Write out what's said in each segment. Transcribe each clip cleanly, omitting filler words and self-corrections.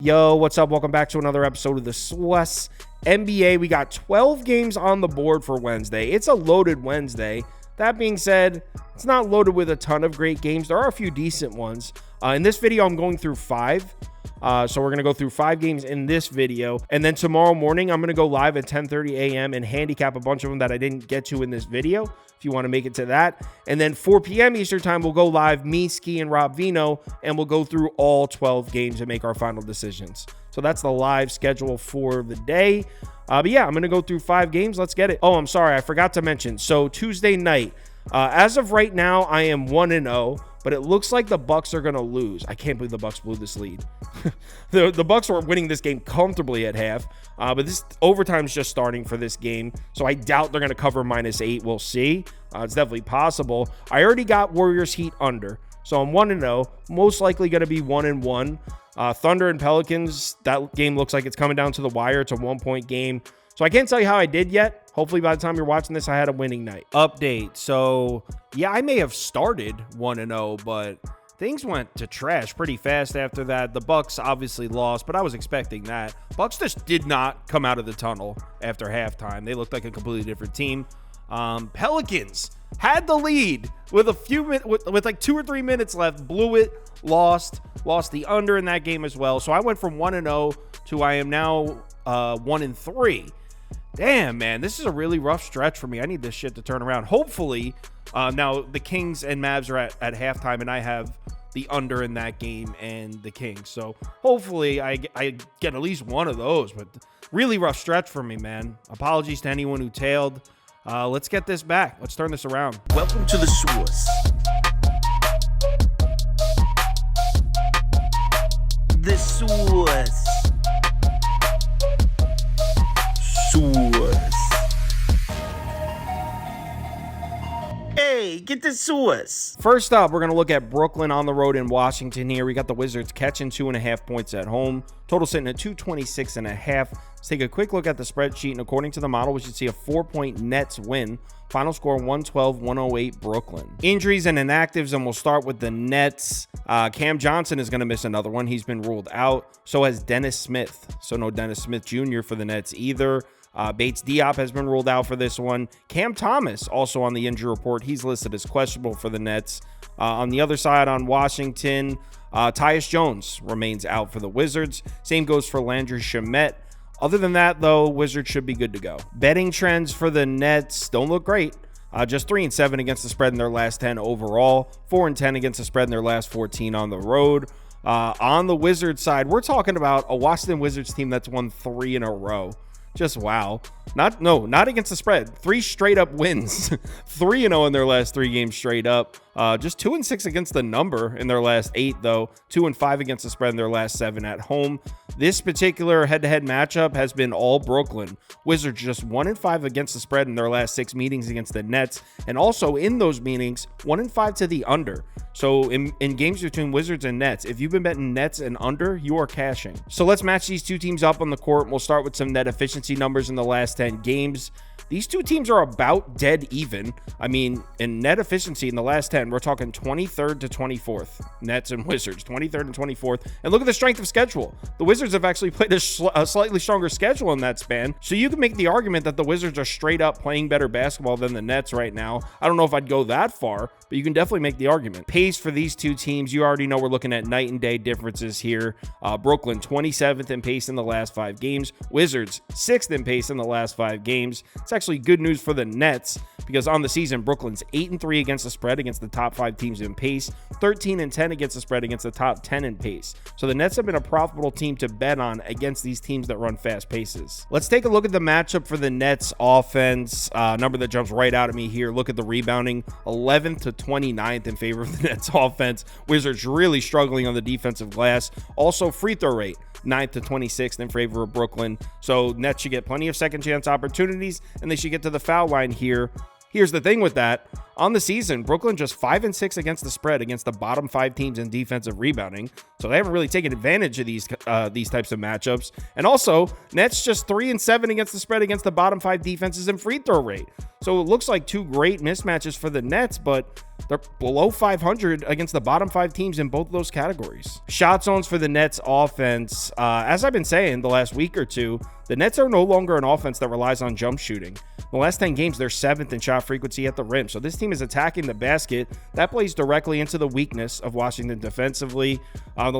Yo, what's up? Welcome back to another episode of the Spurs NBA. We got 12 games on the board for Wednesday. It's a loaded Wednesday. That being said, it's not loaded with a ton of great games. There are a few decent ones. In this video, I'm going through 5. So we're going to go through 5 games in this video. And then tomorrow morning, I'm going to go live at 10:30 a.m. and handicap a bunch of them that I didn't get to in this video, if you want to make it to that. And then 4 p.m. Eastern time, we'll go live, me, Ski, and Rob Vino, and we'll go through all 12 games and make our final decisions. So that's the live schedule for the day. But yeah, I'm going to go through 5 games. Let's get it. Oh, I'm sorry. I forgot to mention. So Tuesday night, as of right now, I am 1-0. But it looks like the Bucks are going to lose. I can't believe the Bucks blew this lead. The Bucks were winning this game comfortably at half. But this overtime is just starting for this game. So I doubt they're going to cover -8. We'll see. It's definitely possible. I already got Warriors Heat under. So I'm 1-0. Most likely going to be 1-1. Thunder and Pelicans, that game looks like it's coming down to the wire. It's a 1-point game. So I can't tell you how I did yet. Hopefully by the time you're watching this, I had a winning night. Update. So yeah, I may have started 1-0, but things went to trash pretty fast after that. The Bucks obviously lost, but I was expecting that. Bucks just did not come out of the tunnel after halftime. They looked like a completely different team. Pelicans had the lead with a few minutes, with like 2 or 3 minutes left, blew it, lost the under in that game as well. So I went from 1-0 to I am now 1-3. Damn, man, this is a really rough stretch for me. I need this shit to turn around. Hopefully, now the Kings and Mavs are at halftime, and I have the under in that game and the Kings. So hopefully I get at least one of those, but really rough stretch for me, man. Apologies to anyone who tailed. Let's get this back. Let's turn this around. Welcome to the Spurs. The Spurs. Hey, get the Spurs. First up, we're going to look at Brooklyn on the road in Washington here. We got the Wizards catching 2.5 points at home. Total sitting at 226.5. Let's take a quick look at the spreadsheet, and according to the model, we should see a 4-point Nets win. Final score 112-108 Brooklyn. Injuries and inactives, and we'll start with the Nets. Cam Johnson is going to miss another one. He's been ruled out. So has Dennis Smith. So no Dennis Smith Jr. for the Nets either. Bates Diop has been ruled out for this one. Cam Thomas also on the injury report. He's listed as questionable for the Nets. On the other side on Washington, Tyus Jones remains out for the Wizards. Same goes for Landry Shamet. Other than that, though, Wizards should be good to go. Betting trends for the Nets don't look great. Just 3-7 against the spread in their last 10 overall. 4-10 against the spread in their last 14 on the road. On the Wizards side, we're talking about a Washington Wizards team that's won 3 in a row. Just wow. Not against the spread. 3 straight up wins. 3-0 in their last 3 games straight up. Just 2-6 against the number in their last 8, though. 2-5 against the spread in their last 7 at home. This particular head-to-head matchup has been all Brooklyn. Wizards just 1-5 against the spread in their last 6 meetings against the Nets. And also in those meetings, 1-5 to the under. So in games between Wizards and Nets, if you've been betting Nets and under, you are cashing. So let's match these two teams up on the court. We'll start with some net efficiency numbers in the last 10 games. These two teams are about dead even. I mean, in net efficiency in the last 10, we're talking 23rd to 24th. Nets and Wizards, 23rd and 24th. And look at the strength of schedule. The Wizards have actually played a slightly stronger schedule in that span. So you can make the argument that the Wizards are straight up playing better basketball than the Nets right now. I don't know if I'd go that far, but you can definitely make the argument. Pace for these two teams, you already know we're looking at night and day differences here. Brooklyn, 27th in pace in the last 5 games. Wizards, 6th in pace in the last 5 games. It's actually good news for the Nets because on the season, Brooklyn's 8-3 against the spread against the top 5 teams in pace, 13-10 against the spread against the top 10 in pace. So the Nets have been a profitable team to bet on against these teams that run fast paces. Let's take a look at the matchup for the Nets offense. Number that jumps right out at me here. Look at the rebounding, 11th to 29th in favor of the Nets offense. Wizards really struggling on the defensive glass. Also free throw rate, 9th to 26th in favor of Brooklyn. So Nets should get plenty of second chance opportunities, and they should get to the foul line here. Here's the thing with that. On the season, Brooklyn just 5-6 against the spread against the bottom 5 teams in defensive rebounding. So they haven't really taken advantage of these types of matchups. And also, Nets just 3-7 against the spread against the bottom 5 defenses in free throw rate. So it looks like two great mismatches for the Nets, but they're below 500 against the bottom 5 teams in both of those categories. Shot zones for the Nets offense. As I've been saying the last week or two, the Nets are no longer an offense that relies on jump shooting. In the last 10 games, they're 7th in shot frequency at the rim. So this team is attacking the basket. That plays directly into the weakness of Washington defensively. The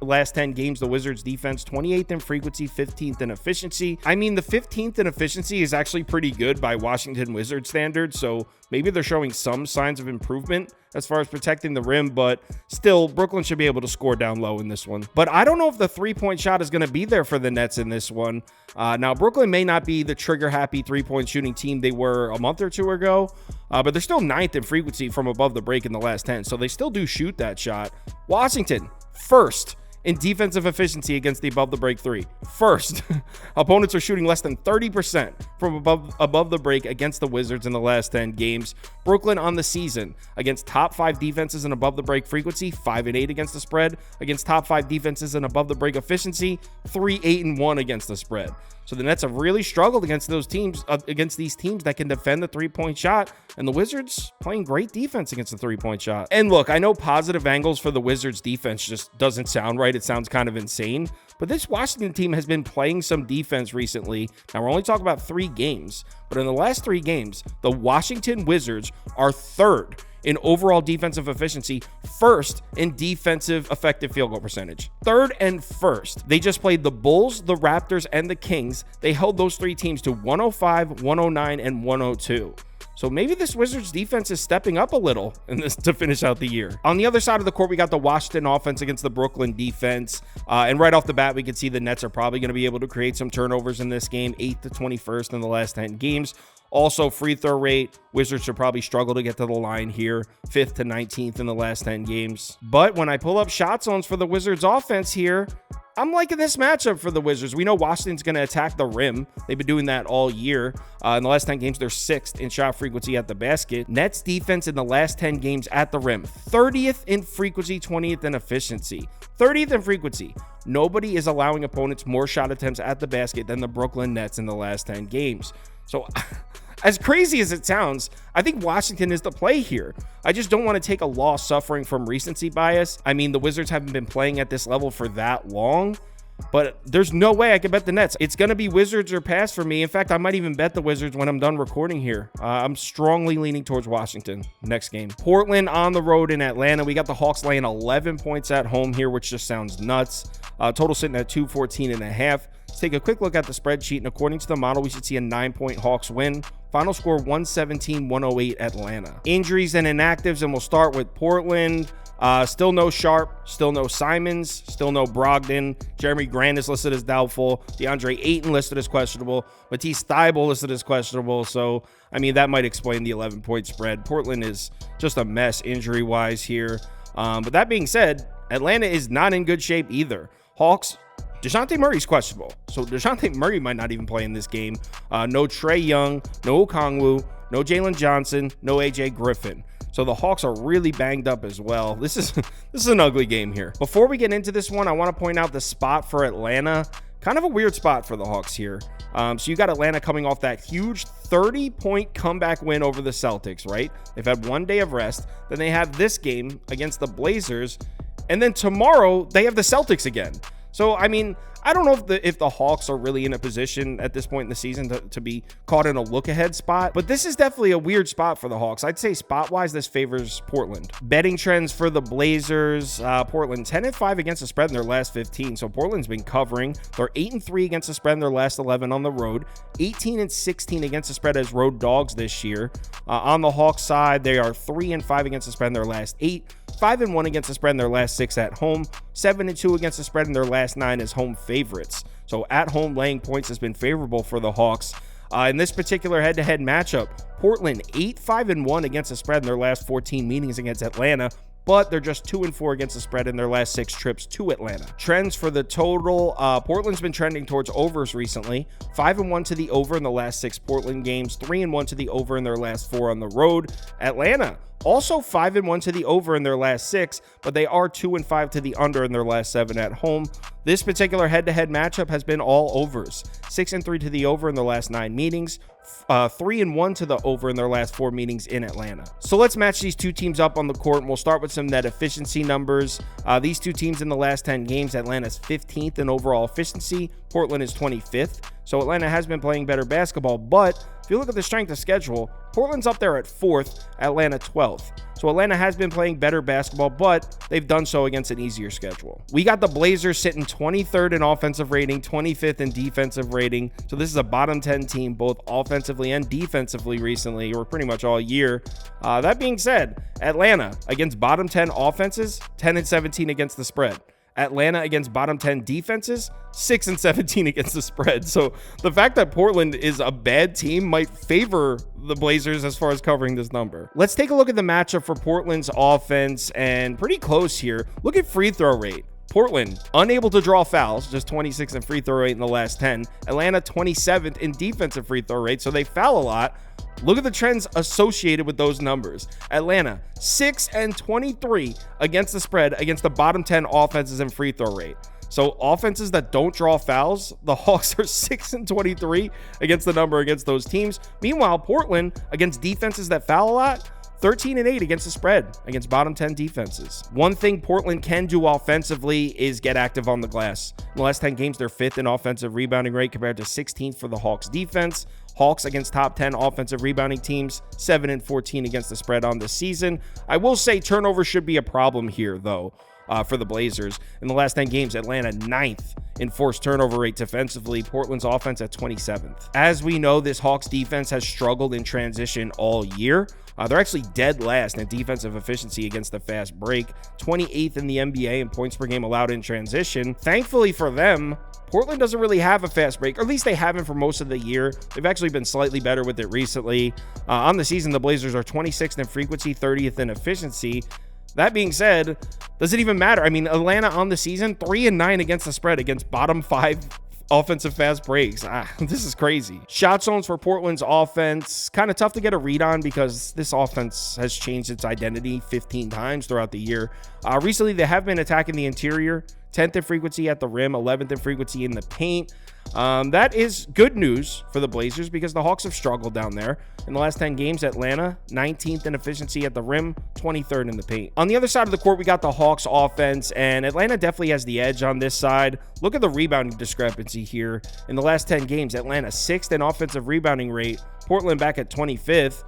last 10 games, the Wizards defense 28th in frequency, 15th in efficiency. I mean, the 15th in efficiency is actually pretty good by Washington Wizards standards. So maybe they're showing some signs of improvement as far as protecting the rim, but still, Brooklyn should be able to score down low in this one. But I don't know if the three-point shot is going to be there for the Nets in this one. Now, Brooklyn may not be the trigger-happy three-point shooting team they were a month or two ago, but they're still 9th in frequency from above the break in the last 10, so they still do shoot that shot. Washington, 1st in defensive efficiency against the above the break 3. 1st. Opponents are shooting less than 30% from above the break against the Wizards in the last 10 games. Brooklyn on the season against top 5 defenses and above the break frequency, 5-8 against the spread. Against top 5 defenses and above the break efficiency, 3-8-1 against the spread. So the Nets have really struggled against those teams, against these teams that can defend the three-point shot, and the Wizards playing great defense against the three-point shot. And look, I know positive angles for the Wizards defense just doesn't sound right. It sounds kind of insane, but this Washington team has been playing some defense recently. Now, we're only talking about 3 games, but in the last 3 games, the Washington Wizards are 3rd in overall defensive efficiency, 1st in defensive effective field goal percentage, 3rd and 1st. They just played the Bulls, the Raptors, and the Kings. They held those 3 teams to 105, 109, and 102. So maybe this Wizards defense is stepping up a little in this to finish out the year. On the other side of the court, we got the Washington offense against the Brooklyn defense. And right off the bat, we can see the Nets are probably going to be able to create some turnovers in this game, 8th to 21st in the last 10 games. Also, free throw rate, Wizards should probably struggle to get to the line here, 5th to 19th in the last 10 games. But when I pull up shot zones for the Wizards offense here, I'm liking this matchup for the Wizards. We know Washington's going to attack the rim. They've been doing that all year. In the last 10 games, they're 6th in shot frequency at the basket. Nets defense in the last 10 games at the rim, 30th in frequency, 20th in efficiency. 30th in frequency. Nobody is allowing opponents more shot attempts at the basket than the Brooklyn Nets in the last 10 games. So as crazy as it sounds, I think Washington is the play here. I just don't want to take a loss suffering from recency bias. I mean, the Wizards haven't been playing at this level for that long, but there's no way I can bet the Nets. It's going to be Wizards or pass for me. In fact, I might even bet the Wizards when I'm done recording here. I'm strongly leaning towards Washington next game. Portland on the road in Atlanta. We got the Hawks laying 11 points at home here, which just sounds nuts. Total sitting at 214.5. Let's take a quick look at the spreadsheet, and according to the model, we should see a 9-point Hawks win. Final score 117-108 Atlanta. Injuries and inactives, and we'll start with Portland. Still no Sharp, still no Simons, still no Brogdon. Jeremy Grant is listed as doubtful. DeAndre Ayton listed as questionable. Matisse Thybulle listed as questionable. So, I mean, that might explain the 11-point spread. Portland is just a mess injury-wise here. But that being said, Atlanta is not in good shape either. Hawks, DeJounte Murray's questionable. So DeJounte Murray might not even play in this game. No Trae Young, no Okongwu, no Jalen Johnson, no AJ Griffin. So the Hawks are really banged up as well. This is an ugly game here. Before we get into this one, I want to point out the spot for Atlanta. Kind of a weird spot for the Hawks here. So you got Atlanta coming off that huge 30-point comeback win over the Celtics, right? They've had 1 day of rest. Then they have this game against the Blazers. And then tomorrow, they have the Celtics again. So, I mean, I don't know if the Hawks are really in a position at this point in the season to be caught in a look-ahead spot, but this is definitely a weird spot for the Hawks. I'd say spot-wise, this favors Portland. Betting trends for the Blazers, Portland 10-5 against the spread in their last 15, so Portland's been covering. They're 8-3 against the spread in their last 11 on the road, 18-16 against the spread as road dogs this year. On the Hawks side, they are 3-5 against the spread in their last 8, 5-1 against the spread in their last 6 at home, 7-2 against the spread in their last 9 as home favorites. So at home laying points has been favorable for the Hawks. In this particular head-to-head matchup, Portland 8-5-1 against the spread in their last 14 meetings against Atlanta, but they're just 2-4 against the spread in their last 6 trips to Atlanta. Trends for the total, Portland's been trending towards overs recently. 5-1 to the over in the last 6 Portland games, 3-1 to the over in their last 4 on the road. Atlanta also 5-1 to the over in their last 6, but they are 2-5 to the under in their last 7 at home. This particular head-to-head matchup has been all overs. 6-3 to the over in the last 9 meetings, 3-1 to the over in their last 4 meetings in Atlanta. So let's match these two teams up on the court, and we'll start with some net efficiency numbers. These two teams in the last 10 games, Atlanta's 15th in overall efficiency, Portland is 25th. So Atlanta has been playing better basketball, but if you look at the strength of schedule, Portland's up there at 4th, Atlanta 12th. So Atlanta has been playing better basketball, but they've done so against an easier schedule. We got the Blazers sitting 23rd in offensive rating, 25th in defensive rating. So this is a bottom 10 team, both offensively and defensively recently, or pretty much all year. That being said, Atlanta against bottom 10 offenses, 10-17 against the spread. Atlanta against bottom 10 defenses, 6-17 against the spread. So the fact that Portland is a bad team might favor the Blazers as far as covering this number. Let's take a look at the matchup for Portland's offense, and pretty close here. Look at free throw rate. Portland, unable to draw fouls, just 26 in free throw rate in the last 10. Atlanta, 27th in defensive free throw rate, so they foul a lot. Look at the trends associated with those numbers. Atlanta, 6-23 against the spread against the bottom 10 offenses in free throw rate. So offenses that don't draw fouls, the Hawks are 6-23 against the number against those teams. Meanwhile, Portland, against defenses that foul a lot, 13-8 against the spread against bottom 10 defenses. One thing Portland can do offensively is get active on the glass. In the last 10 games, they're 5th in offensive rebounding rate compared to 16th for the Hawks defense. Hawks against top 10 offensive rebounding teams, 7-14 against the spread on the season. I will say turnover should be a problem here, though, for the Blazers. In the last 10 games, Atlanta 9th in forced turnover rate defensively, Portland's offense at 27th. As we know, this Hawks defense has struggled in transition all year. They're actually dead last in defensive efficiency against the fast break, 28th in the NBA in points per game allowed in transition. Thankfully for them, Portland doesn't really have a fast break, or at least they haven't for most of the year. They've actually been slightly better with it recently. On the season, the Blazers are 26th in frequency, 30th in efficiency. That being said, does it even matter? I mean, Atlanta on the season, 3-9 against the spread against bottom 5 offensive fast breaks. This is crazy. Shot zones for Portland's offense, kind of tough to get a read on because this offense has changed its identity 15 times throughout the year. Recently, they have been attacking the interior, 10th in frequency at the rim, 11th in frequency in the paint. That is good news for the Blazers because the Hawks have struggled down there. In the last 10 games, Atlanta, 19th in efficiency at the rim, 23rd in the paint. On the other side of the court, we got the Hawks offense, and Atlanta definitely has the edge on this side. Look at the rebounding discrepancy here. In the last 10 games, Atlanta 6th in offensive rebounding rate, Portland back at 25th.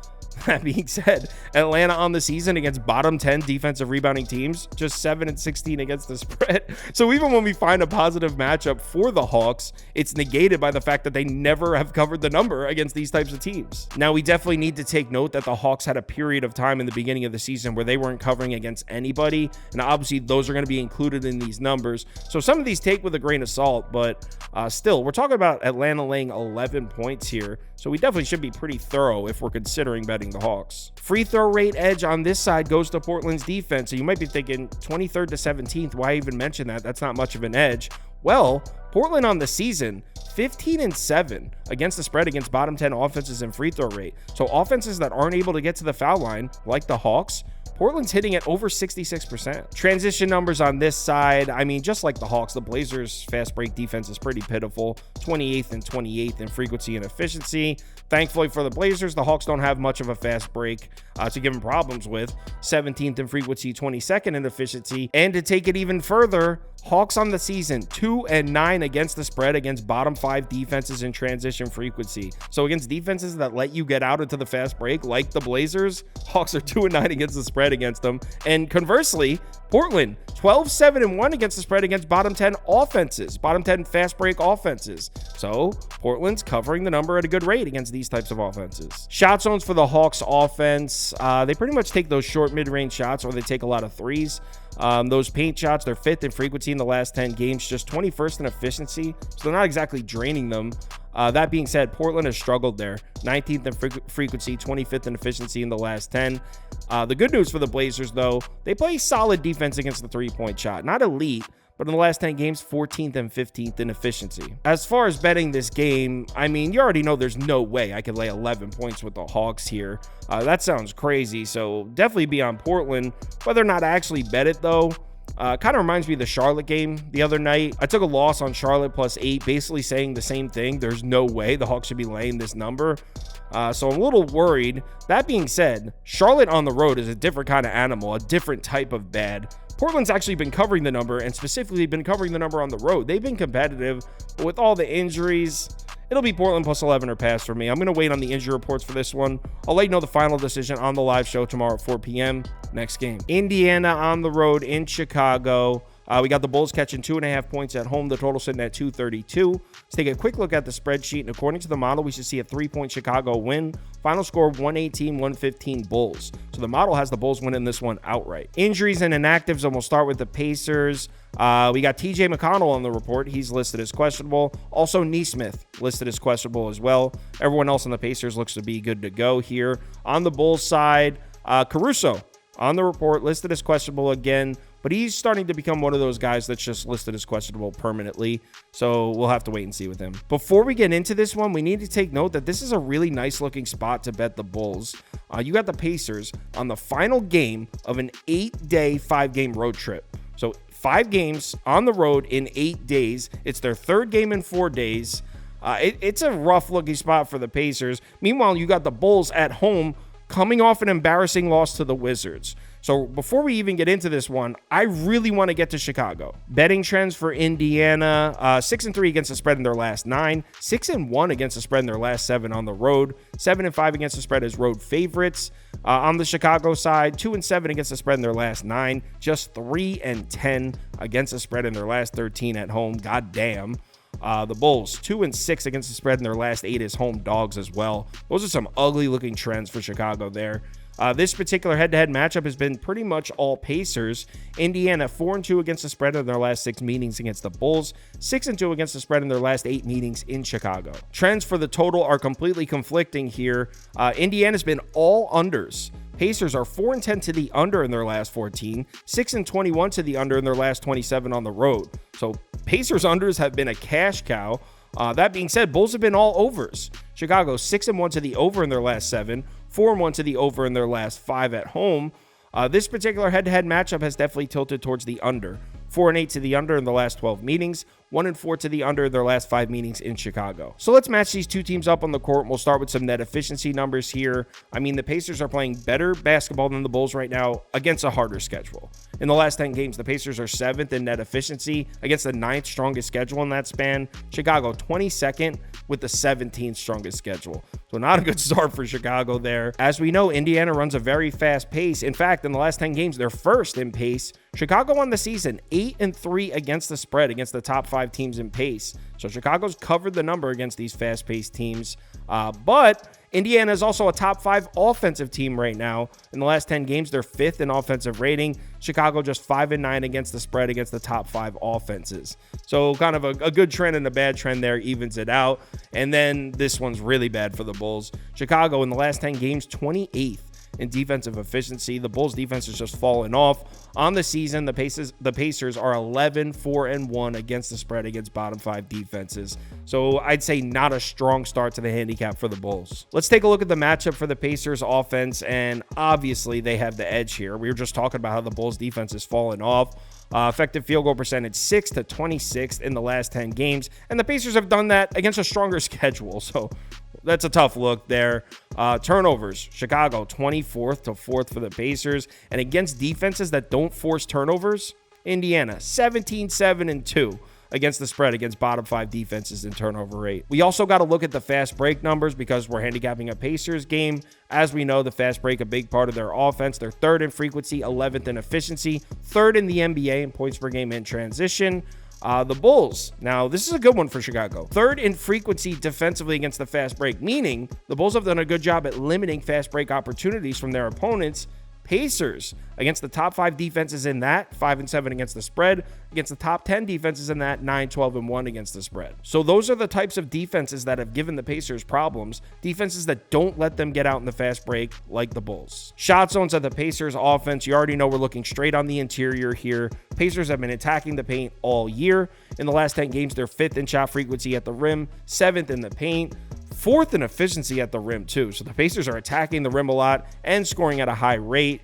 That being said, Atlanta on the season against bottom 10 defensive rebounding teams, just 7-16 against the spread. So even when we find a positive matchup for the Hawks, it's negated by the fact that they never have covered the number against these types of teams. Now, we definitely need to take note that the Hawks had a period of time in the beginning of the season where they weren't covering against anybody, and obviously those are going to be included in these numbers. So some of these take with a grain of salt, but still, we're talking about Atlanta laying 11 points here. So we definitely should be pretty thorough if we're considering betting the Hawks. Free throw rate edge on this side goes to Portland's defense. So you might be thinking 23rd to 17th. Why even mention that? That's not much of an edge. Well, Portland on the season, 15-7 against the spread against bottom 10 offenses in free throw rate. So offenses that aren't able to get to the foul line, like the Hawks, Portland's hitting at over 66%. Transition numbers on this side, I mean, just like the Hawks, the Blazers' fast break defense is pretty pitiful. 28th and 28th in frequency and efficiency. Thankfully for the Blazers, the Hawks don't have much of a fast break to give them problems with. 17th in frequency, 22nd in efficiency. And to take it even further, Hawks on the season, 2-9 against the spread against bottom 5 defenses in transition frequency. So against defenses that let you get out into the fast break, like the Blazers, Hawks are 2-9 against the spread against them. And conversely, Portland, 12-7-1 against the spread against bottom 10 offenses, bottom 10 fast break offenses. So Portland's covering the number at a good rate against these types of offenses. Shot zones for the Hawks offense, they pretty much take those short mid-range shots, or they take a lot of threes. Those paint shots, they're 5th in frequency in the last 10 games, just 21st in efficiency, so they're not exactly draining them. That being said, Portland has struggled there. 19th in frequency, 25th in efficiency in the last 10. The good news for the Blazers, though, they play solid defense against the three-point shot. Not elite, but in the last 10 games, 14th and 15th in efficiency. As far as betting this game, I mean, you already know there's no way I could lay 11 points with the Hawks here. That sounds crazy, so definitely be on Portland. Whether or not I actually bet it, though, kind of reminds me of the Charlotte game the other night. I took a loss on Charlotte +8, basically saying the same thing. There's no way the Hawks should be laying this number. So I'm a little worried. That being said, Charlotte on the road is a different kind of animal, a different type of bad. Portland's actually been covering the number, and specifically been covering the number on the road. They've been competitive, but with all the injuries, it'll be Portland +11 or pass for me. I'm going to wait on the injury reports for this one. I'll let you know the final decision on the live show tomorrow at 4 p.m. Next game, Indiana on the road in Chicago. We got the Bulls catching 2.5 points at home. The total sitting at 232. Let's take a quick look at the spreadsheet. And according to the model, we should see a 3-point Chicago win. Final score 118-115 Bulls. So the model has the Bulls winning this one outright. Injuries and inactives, and we'll start with the Pacers. We got TJ McConnell on the report. He's listed as questionable. Also, Nesmith listed as questionable as well. Everyone else on the Pacers looks to be good to go here. On the Bulls side, Caruso on the report listed as questionable again, but he's starting to become one of those guys that's just listed as questionable permanently. So we'll have to wait and see with him. Before we get into this one, we need to take note that this is a really nice looking spot to bet the Bulls. You got the Pacers on the final game of an 8-day, 5-game road trip. So 5 games on the road in 8 days. It's their 3rd game in 4 days. It's a rough looking spot for the Pacers. Meanwhile, you got the Bulls at home coming off an embarrassing loss to the Wizards. So before we even get into this one, I really want to get to Chicago. Betting trends for Indiana, 6-3 against the spread in their last 9, 6-1 against the spread in their last 7 on the road, 7-5 against the spread as road favorites. On the Chicago side, 2-7 against the spread in their last 9, just 3-10 against the spread in their last 13 at home. God damn. The Bulls, 2-6 against the spread in their last 8 as home dogs as well. Those are some ugly looking trends for Chicago there. This particular head-to-head matchup has been pretty much all Pacers. Indiana 4-2 against the spread in their last 6 meetings against the Bulls, 6-2 against the spread in their last 8 meetings in Chicago. Trends for the total are completely conflicting here. Indiana's been all unders. Pacers are 4-10 to the under in their last 14, 6-21 to the under in their last 27 on the road. So Pacers unders have been a cash cow. That being said, Bulls have been all overs. Chicago 6-1 to the over in their last 7, 4-1 to the over in their last 5 at home. This particular head-to-head matchup has definitely tilted towards the under. 4-8 to the under in the last 12 meetings, 1-4 to the under in their last 5 meetings in Chicago. So let's match these two teams up on the court. We'll start with some net efficiency numbers here. I mean, the Pacers are playing better basketball than the Bulls right now against a harder schedule. In the last 10 games, the Pacers are 7th in net efficiency against the 9th strongest schedule in that span. Chicago 22nd with the 17th strongest schedule. So not a good start for Chicago there. As we know, Indiana runs a very fast pace. In fact, in the last 10 games, they're first in pace. Chicago on the season 8-3 against the spread against the top 5 teams in pace. So Chicago's covered the number against these fast-paced teams. But Indiana is also a top 5 offensive team right now. In the last 10 games, they're 5th in offensive rating. Chicago just 5-9 against the spread against the top 5 offenses. So kind of a good trend and a bad trend there evens it out. And then this one's really bad for the Bulls. Chicago in the last 10 games, 28th in defensive efficiency. The Bulls defense is just falling off. On the season, the Pacers are 11-4-1 against the spread against bottom 5 defenses. So I'd say not a strong start to the handicap for the Bulls. Let's take a look at the matchup for the Pacers offense, and obviously they have the edge here. We were just talking about how the Bulls defense is falling off. Effective field goal percentage 6th to 26th in the last 10 games, and the Pacers have done that against a stronger schedule. So that's a tough look there. Turnovers, Chicago 24th to 4th for the Pacers, and against defenses that don't force turnovers, Indiana 17-7-2 against the spread against bottom 5 defenses in turnover rate. We also got to look at the fast break numbers because we're handicapping a Pacers game. As we know, the fast break, a big part of their offense. They're 3rd in frequency, 11th in efficiency, 3rd in the NBA in points per game in transition. The Bulls, now this is a good one for Chicago. 3rd in frequency defensively against the fast break, meaning the Bulls have done a good job at limiting fast break opportunities from their opponents. Pacers against the top 5 defenses in that, 5-7 against the spread. Against the top 10 defenses in that, 9-12-1 against the spread. So those are the types of defenses that have given the Pacers problems. Defenses that don't let them get out in the fast break like the Bulls. Shot zones at the Pacers offense. You already know we're looking straight on the interior here. Pacers have been attacking the paint all year. In the last 10 games, they're 5th in shot frequency at the rim, 7th in the paint, 4th in efficiency at the rim too. So the Pacers are attacking the rim a lot and scoring at a high rate.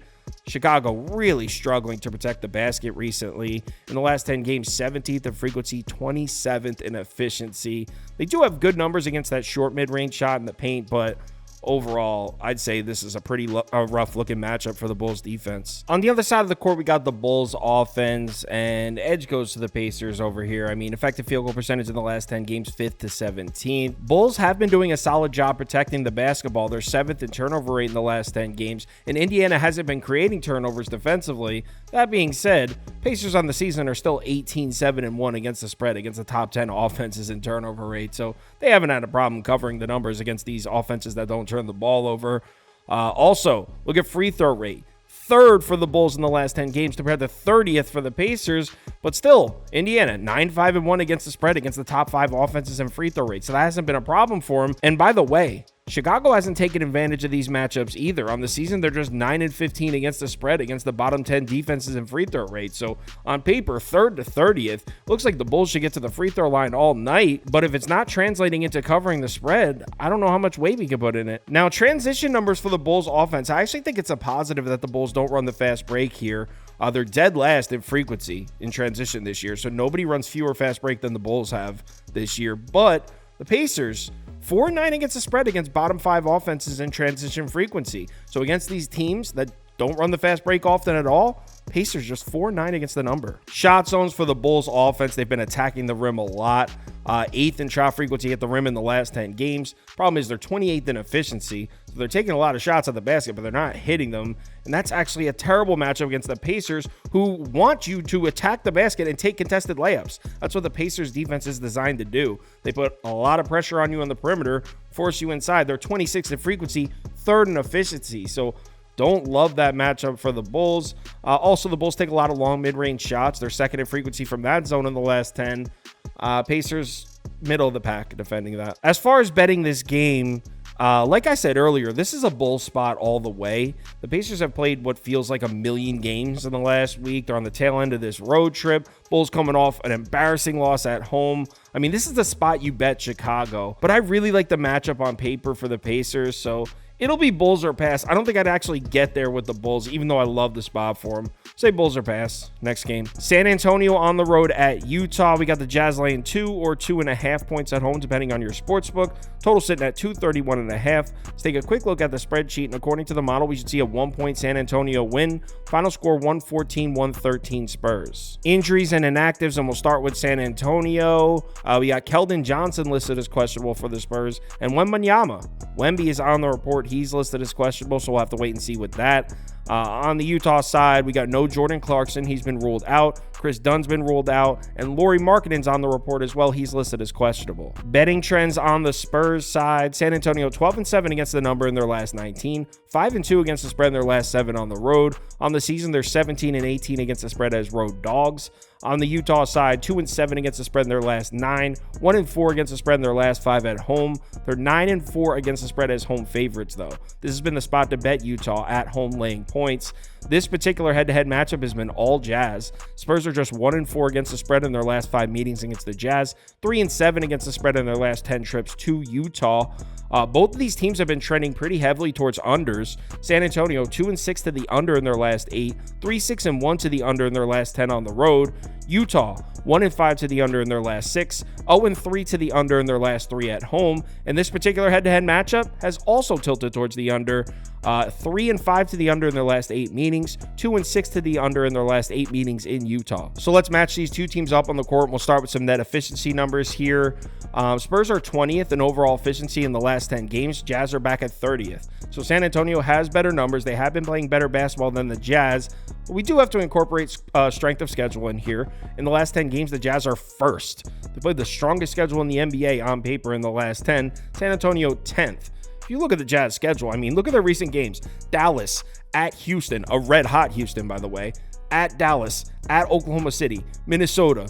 Chicago really struggling to protect the basket recently. In the last 10 games, 17th in frequency, 27th in efficiency. They do have good numbers against that short mid-range shot in the paint, but overall, I'd say this is a pretty rough-looking matchup for the Bulls defense. On the other side of the court, we got the Bulls offense, and edge goes to the Pacers over here. I mean, effective field goal percentage in the last 10 games, 5th to 17th. Bulls have been doing a solid job protecting the basketball. They're 7th in turnover rate in the last 10 games, and Indiana hasn't been creating turnovers defensively. That being said, Pacers on the season are still 18-7-1 against the spread, against the top 10 offenses in turnover rate, so they haven't had a problem covering the numbers against these offenses that don't turn the ball over. Also, look at free throw rate. 3rd for the Bulls in the last 10 games compared to 30th for the Pacers, but still, Indiana 9-5-1 against the spread against the top 5 offenses in free throw rate, so that hasn't been a problem for them. And by the way, Chicago hasn't taken advantage of these matchups either. On the season, they're just 9-15 against the spread against the bottom 10 defenses in free throw rate. So on paper, 3rd to 30th, looks like the Bulls should get to the free throw line all night. But if it's not translating into covering the spread, I don't know how much weight we can put in it. Now, transition numbers for the Bulls offense. I actually think it's a positive that the Bulls don't run the fast break here. They're dead last in frequency in transition this year. So nobody runs fewer fast break than the Bulls have this year. But the Pacers, 4-9 against the spread against bottom 5 offenses in transition frequency. So against these teams that don't run the fast break often at all, Pacers just 4-9 against the number. Shot zones for the Bulls offense. They've been attacking the rim a lot. 8th in shot frequency at the rim in the last 10 games. Problem is they're 28th in efficiency. So they're taking a lot of shots at the basket, but they're not hitting them. And that's actually a terrible matchup against the Pacers, who want you to attack the basket and take contested layups. That's what the Pacers defense is designed to do. They put a lot of pressure on you on the perimeter, force you inside. They're 26th in frequency, 3rd in efficiency. So don't love that matchup for the Bulls. Also, the Bulls take a lot of long mid-range shots. They're 2nd in frequency from that zone in the last 10. Pacers, middle of the pack defending that. As far as betting this game, like I said earlier, this is a bull spot all the way. The Pacers have played what feels like a million games in the last week. They're on the tail end of this road trip. Bulls coming off an embarrassing loss at home. I mean, this is the spot you bet Chicago. But I really like the matchup on paper for the Pacers, so it'll be Bulls or pass. I don't think I'd actually get there with the Bulls, even though I love the spot for them. Say Bulls or pass. Next game. San Antonio on the road at Utah. We got the Jazz laying 2 or 2.5 points at home, depending on your sports book. Total sitting at 231.5. Let's take a quick look at the spreadsheet, and according to the model, we should see a 1-point San Antonio win. Final score 114-113 Spurs. Injuries and inactives, and we'll start with San Antonio. We got Keldon Johnson listed as questionable for the Spurs, and Wembanyama. Wemby is on the report. He's listed as questionable, so we'll have to wait and see with that. On the Utah side, we got no Jordan Clarkson. He's been ruled out. Chris Dunn's been ruled out. And Lauri Markkanen's on the report as well. He's listed as questionable. Betting trends on the Spurs side. San Antonio 12-7 against the number in their last 19. 5-2 against the spread in their last 7 on the road. On the season, they're 17-18 against the spread as road dogs. On the Utah side, 2-7 against the spread in their last 9, 1-4 against the spread in their last 5 at home. They're 9-4 against the spread as home favorites, though. This has been the spot to bet Utah at home laying points. This particular head-to-head matchup has been all Jazz. Spurs are just 1-4 against the spread in their last 5 meetings against the Jazz, 3-7 against the spread in their last 10 trips to Utah. Both of these teams have been trending pretty heavily towards unders. San Antonio 2-6 to the under in their last 8, 3-6-1 to the under in their last 10 on the road. Utah 1-5 to the under in their last 6, 0-3 to the under in their last 3 at home. And this particular head-to-head matchup has also tilted towards the under. 3-5 to the under in their last 8 meetings, 2-6 to the under in their last 8 meetings in Utah. So let's match these two teams up on the court. We'll start with some net efficiency numbers here. Spurs are 20th in overall efficiency in the last 10 games. Jazz are back at 30th. So San Antonio has better numbers. They have been playing better basketball than the Jazz. But we do have to incorporate strength of schedule in here. In the last 10 games, the Jazz are first. They played the strongest schedule in the NBA on paper in the last 10. San Antonio 10th. If you look at the Jazz schedule, I mean, look at their recent games. Dallas, at Houston, a red-hot Houston, by the way, at Dallas, at Oklahoma City, Minnesota,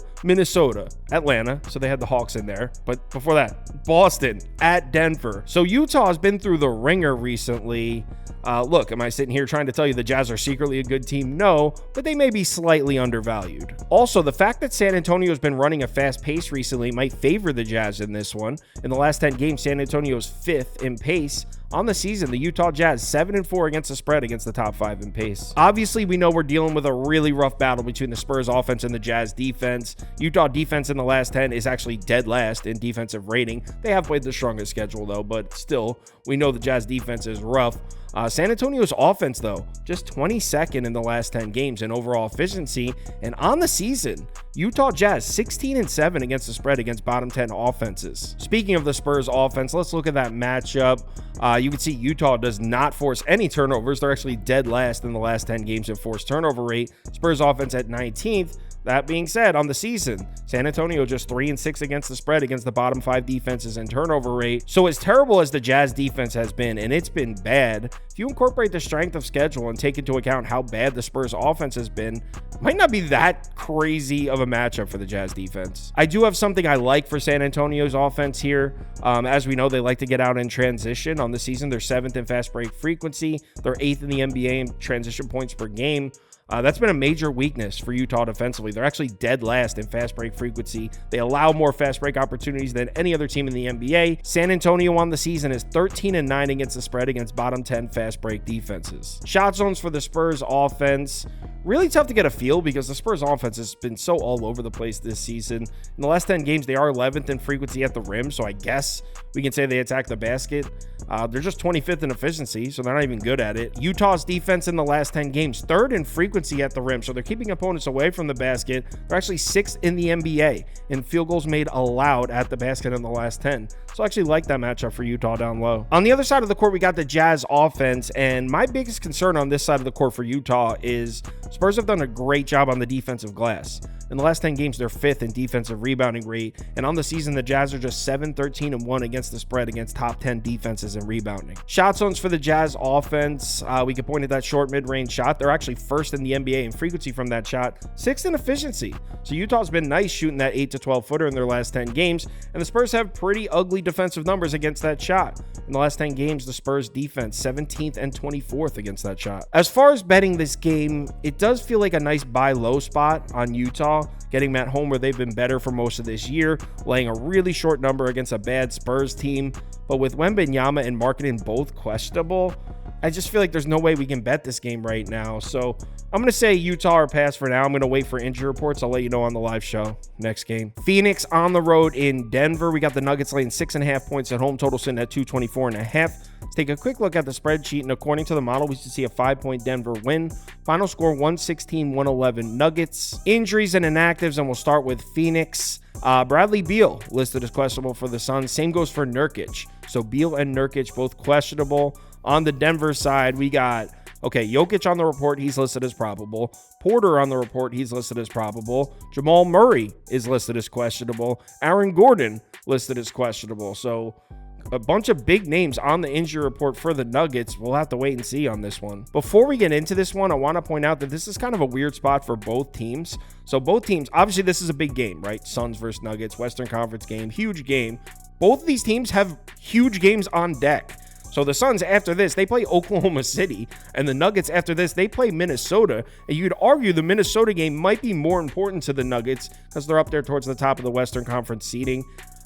Atlanta, so they had the Hawks in there, but before that, Boston, at Denver. So Utah has been through the ringer recently. Look, am I sitting here trying to tell you the Jazz are secretly a good team? No, but they may be slightly undervalued. Also, the fact that San Antonio's been running a fast pace recently might favor the Jazz in this one. In the last 10 games, San Antonio's 5th in pace. On the season, the Utah Jazz 7-4 against the spread against the top 5 in pace. Obviously, we know we're dealing with a really rough battle between the Spurs offense and the Jazz defense. Utah defense in the last 10 is actually dead last in defensive rating. They have played the strongest schedule though, but still, we know the Jazz defense is rough. San Antonio's offense, though, just 22nd in the last 10 games in overall efficiency. And on the season, Utah Jazz 16-7 against the spread against bottom 10 offenses. Speaking of the Spurs offense, let's look at that matchup. You can see Utah does not force any turnovers. They're actually dead last in the last 10 games in forced turnover rate. Spurs offense at 19th. That being said, on the season, San Antonio just 3-6 against the spread against the bottom 5 defenses in turnover rate. So as terrible as the Jazz defense has been, and it's been bad, if you incorporate the strength of schedule and take into account how bad the Spurs offense has been, it might not be that crazy of a matchup for the Jazz defense. I do have something I like for San Antonio's offense here. As we know, they like to get out in transition. On the season, they're 7th in fast break frequency. They're 8th in the NBA in transition points per game. That's been a major weakness for Utah defensively. They're actually dead last in fast break frequency. They allow more fast break opportunities than any other team in the NBA. San Antonio on the season is 13-9 against the spread against bottom 10 fast break defenses. Shot zones for the Spurs offense, really tough to get a feel because the Spurs offense has been so all over the place this season. In the last 10 games, they are 11th in frequency at the rim, so I guess we can say they attack the basket. They're just 25th in efficiency, so they're not even good at it. Utah's defense in the last 10 games, 3rd in frequency at the rim, so they're keeping opponents away from the basket. They're actually 6th in the NBA in field goals made allowed at the basket in the last 10. So I actually like that matchup for Utah down low. On the other side of the court, we got the Jazz offense, and my biggest concern on this side of the court for Utah is Spurs have done a great job on the defensive glass. In the last 10 games, they're 5th in defensive rebounding rate, and on the season, the Jazz are just 7-13-1 against the spread against top 10 defenses in rebounding. Shot zones for the Jazz offense, we could point at that short mid-range shot. They're actually 1st in the NBA in frequency from that shot, 6th in efficiency. So Utah's been nice shooting that 8 to 12 footer in their last 10 games, and the Spurs have pretty ugly defensive numbers against that shot. In the last 10 games, the Spurs defense 17th and 24th against that shot. As far as betting this game, it does feel like a nice buy low spot on Utah, getting them at home where they've been better for most of this year, laying a really short number against a bad Spurs team. But with Wembanyama and Markkanen both questionable, I just feel like there's no way we can bet this game right now. So I'm going to say Utah or pass for now. I'm going to wait for injury reports. I'll let you know on the live show. Next game, Phoenix on the road in Denver. We got the Nuggets laying 6.5 points at home, total sitting at 224.5. Let's take a quick look at the spreadsheet, and according to the model, we should see a 5-point Denver win. Final score 116-111 Nuggets. Injuries and inactives, and we'll start with Phoenix. Bradley Beal listed as questionable for the Suns. Same goes for Nurkic. So Beal and Nurkic both questionable. On the Denver side, we got, Jokic on the report, he's listed as probable. Porter on the report, he's listed as probable. Jamal Murray is listed as questionable. Aaron Gordon listed as questionable. So a bunch of big names on the injury report for the Nuggets. We'll have to wait and see on this one. Before we get into this one, I want to point out that this is kind of a weird spot for both teams. So both teams, obviously this is a big game, right? Suns versus Nuggets, Western Conference game, huge game. Both of these teams have huge games on deck. So the Suns, after this, they play Oklahoma City, and the Nuggets, after this, they play Minnesota. And you'd argue the Minnesota game might be more important to the Nuggets because they're up there towards the top of the Western Conference seeding.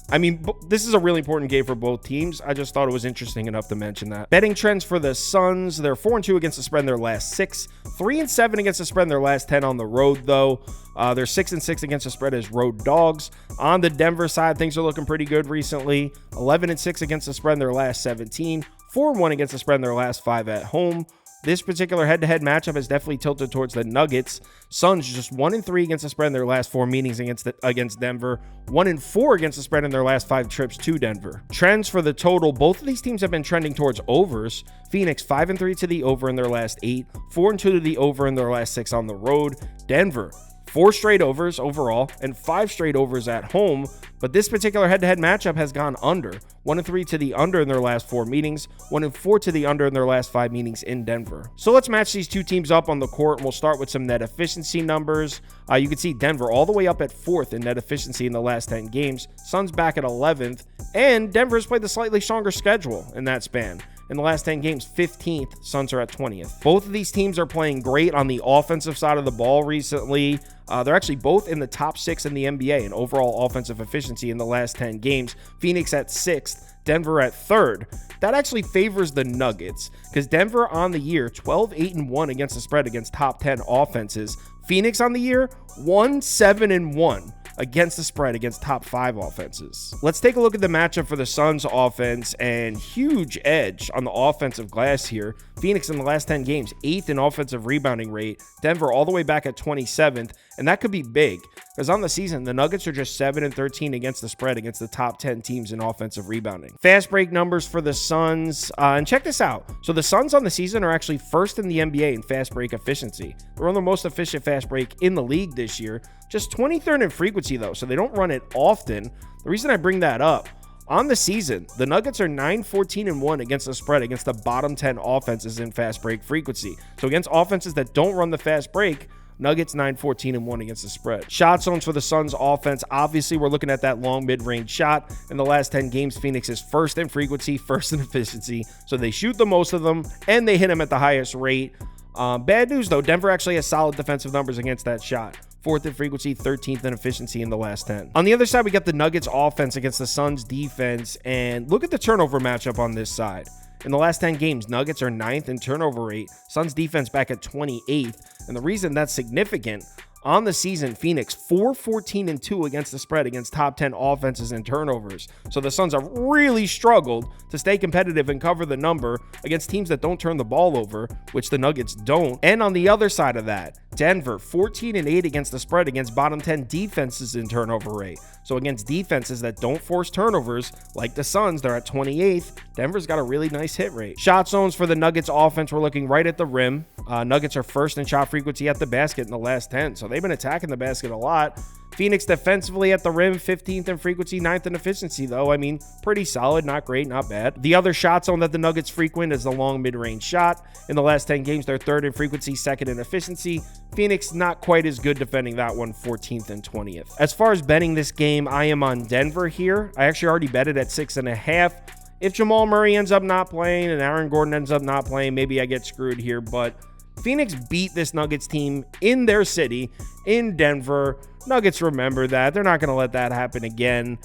I mean, this is a really important game for both teams. I just thought it was interesting enough to mention that. Betting trends for the Suns, they're 4-2 against the spread in their last 6, 3-7 against the spread in their last 10 on the road, though. They're 6-6 against the spread as road dogs. On the Denver side, things are looking pretty good recently. 11-6 against the spread in their last 17, 4-1 against the spread in their last 5 at home. This particular head-to-head matchup has definitely tilted towards the Nuggets. Suns just 1-3 against the spread in their last 4 meetings against Denver. 1-4 against the spread in their last 5 trips to Denver. Trends for the total, both of these teams have been trending towards overs. Phoenix 5-3 to the over in their last 8, 4-2 to the over in their last 6 on the road. Denver 4 straight overs overall, and 5 straight overs at home. But this particular head-to-head matchup has gone under. 1-3 to the under in their last 4 meetings, 1-4 to the under in their last 5 meetings in Denver. So let's match these two teams up on the court, and we'll start with some net efficiency numbers. You can see Denver all the way up at 4th in net efficiency in the last 10 games. Suns back at 11th, and Denver's played the slightly stronger schedule in that span. In the last 10 games, 15th, Suns are at 20th. Both of these teams are playing great on the offensive side of the ball recently. They're actually both in the top 6 in the NBA in overall offensive efficiency in the last 10 games. Phoenix at 6th, Denver at 3rd. That actually favors the Nuggets because Denver on the year, 12-8-1 against the spread against top 10 offenses. Phoenix on the year, 1-7-1 against the spread against top 5 offenses. Let's take a look at the matchup for the Suns offense, and huge edge on the offensive glass here. Phoenix in the last 10 games, 8th in offensive rebounding rate. Denver all the way back at 27th, and that could be big because on the season, the Nuggets are just 7-13 against the spread against the top 10 teams in offensive rebounding. Fast break numbers for the Suns, and check this out. So the Suns on the season are actually 1st in the NBA in fast break efficiency. They're one of the most efficient fast break in the league this year. Just 23rd in frequency, though, so they don't run it often. The reason I bring that up, on the season, the Nuggets are 9-14-1 against the spread against the bottom 10 offenses in fast break frequency. So against offenses that don't run the fast break, Nuggets 9-14-1 against the spread. Shot zones for the Suns offense. Obviously, we're looking at that long mid-range shot. In the last 10 games, Phoenix is 1st in frequency, 1st in efficiency. So they shoot the most of them, and they hit them at the highest rate. Bad news, though. Denver actually has solid defensive numbers against that shot. 4th in frequency, 13th in efficiency in the last 10. On the other side, we got the Nuggets offense against the Suns defense, and look at the turnover matchup on this side. In the last 10 games, Nuggets are 9th in turnover rate, Suns defense back at 28th, and the reason that's significant, on the season, Phoenix 4-14-2 against the spread against top 10 offenses and turnovers. So the Suns have really struggled to stay competitive and cover the number against teams that don't turn the ball over, which the Nuggets don't. And on the other side of that, Denver 14-8 against the spread against bottom 10 defenses in turnover rate. So against defenses that don't force turnovers, like the Suns, they're at 28th. Denver's got a really nice hit rate. Shot zones for the Nuggets offense, we're looking right at the rim. Nuggets are 1st in shot frequency at the basket in the last 10, so they've been attacking the basket a lot. Phoenix defensively at the rim, 15th in frequency, 9th in efficiency, though. I mean, pretty solid, not great, not bad. The other shot zone that the Nuggets frequent is the long mid-range shot. In the last 10 games, they're 3rd in frequency, 2nd in efficiency. Phoenix not quite as good defending that one, 14th and 20th. As far as betting this game, I am on Denver here. I actually already bet it at 6.5. If Jamal Murray ends up not playing and Aaron Gordon ends up not playing, maybe I get screwed here, but Phoenix beat this Nuggets team in their city, in Denver. Nuggets remember that. They're not going to let that happen again.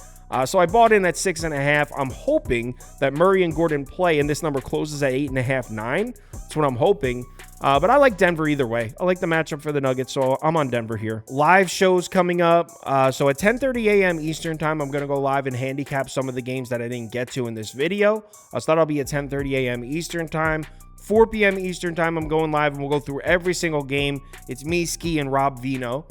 So I bought in at 6.5. I'm hoping that Murray and Gordon play, and this number closes at 8.5, 9. That's what I'm hoping. But I like Denver either way. I like the matchup for the Nuggets, so I'm on Denver here. Live shows coming up. So at 10:30 a.m. Eastern time, I'm going to go live and handicap some of the games that I didn't get to in this video. So that'll be at 10:30 a.m. Eastern time. 4 p.m. Eastern time, I'm going live, and we'll go through every single game. It's me, Ski, and Rob Vino.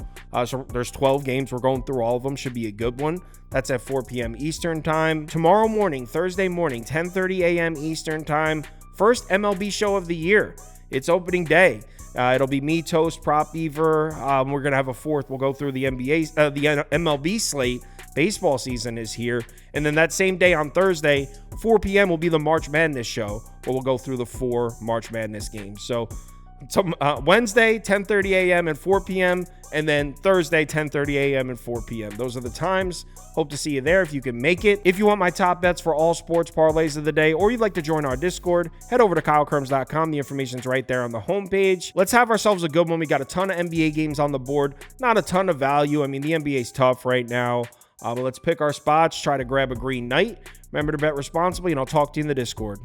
So there's 12 games. We're going through all of them. Should be a good one. That's at 4 p.m. Eastern time. Tomorrow morning, Thursday morning, 10:30 a.m. Eastern time, first MLB show of the year. It's opening day. It'll be me, Toast, Prop Beaver. We're going to have a fourth. We'll go through the MLB slate. Baseball season is here. And then that same day on Thursday, 4 p.m. will be the March Madness show, where we'll go through the 4 March Madness games. So Wednesday, 10:30 a.m. and 4 p.m. And then Thursday, 10:30 a.m. and 4 p.m. Those are the times. Hope to see you there if you can make it. If you want my top bets for all sports parlays of the day, or you'd like to join our Discord, head over to KyleKirms.com. The information's right there on the homepage. Let's have ourselves a good one. We got a ton of NBA games on the board. Not a ton of value. I mean, the NBA's tough right now. But let's pick our spots, try to grab a green night. Remember to bet responsibly, and I'll talk to you in the Discord.